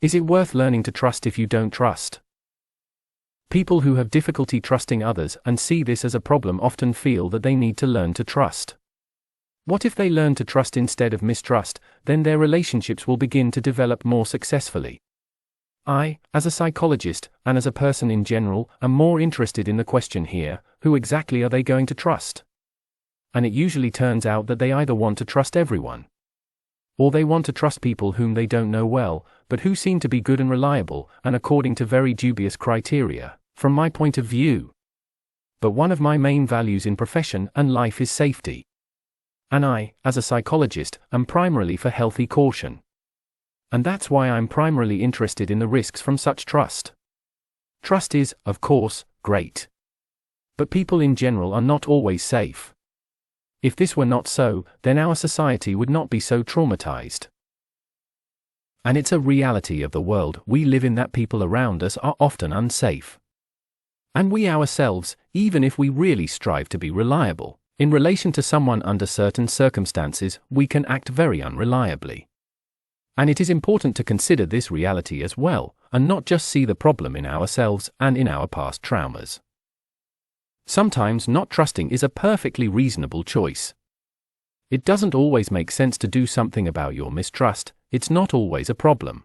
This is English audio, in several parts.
Is it worth learning to trust if you don't trust? People who have difficulty trusting others and see this as a problem often feel that they need to learn to trust. What if they learn to trust instead of mistrust? Then their relationships will begin to develop more successfully. I, as a psychologist, and as a person in general, am more interested in the question here: who exactly are they going to trust? And it usually turns out that they either want to trust everyone, or they want to trust people whom they don't know well, but who seem to be good and reliable, and according to very dubious criteria, from my point of view. But one of my main values in profession and life is safety. And I, as a psychologist, am primarily for healthy caution. And that's why I'm primarily interested in the risks from such trust. Trust is, of course, great. But people in general are not always safe. If this were not so, then our society would not be so traumatized. And it's a reality of the world we live in that people around us are often unsafe. And we ourselves, even if we really strive to be reliable, in relation to someone under certain circumstances, we can act very unreliably. And it is important to consider this reality as well, and not just see the problem in ourselves and in our past traumas. Sometimes not trusting is a perfectly reasonable choice. It doesn't always make sense to do something about your mistrust. It's not always a problem.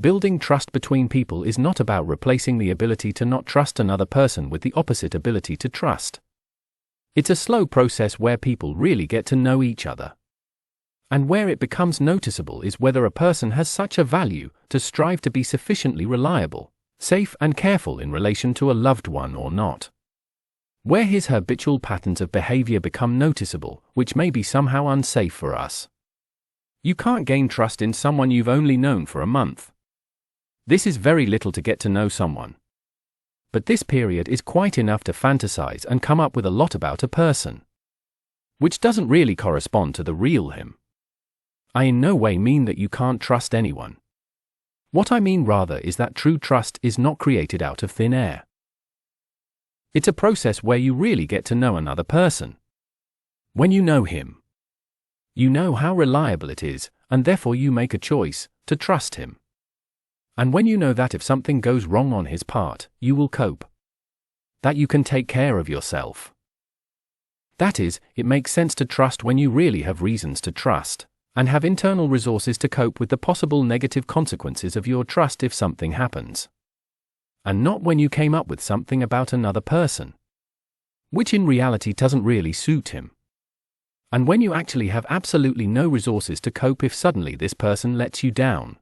Building trust between people is not about replacing the ability to not trust another person with the opposite ability to trust. It's a slow process where people really get to know each other. And where it becomes noticeable is whether a person has such a value to strive to be sufficiently reliable, safe and careful in relation to a loved one or not. Where his habitual patterns of behavior become noticeable, which may be somehow unsafe for us. You can't gain trust in someone you've only known for a month. This is very little to get to know someone. But this period is quite enough to fantasize and come up with a lot about a person, which doesn't really correspond to the real him. I in no way mean that you can't trust anyone. What I mean rather is that true trust is not created out of thin air. It's a process where you really get to know another person. When you know him, you know how reliable it is, and therefore you make a choice to trust him. And when you know that if something goes wrong on his part, you will cope. That you can take care of yourself. That is, it makes sense to trust when you really have reasons to trust, and have internal resources to cope with the possible negative consequences of your trust if something happens. And not when you came up with something about another person, which in reality doesn't really suit him. And when you actually have absolutely no resources to cope if suddenly this person lets you down.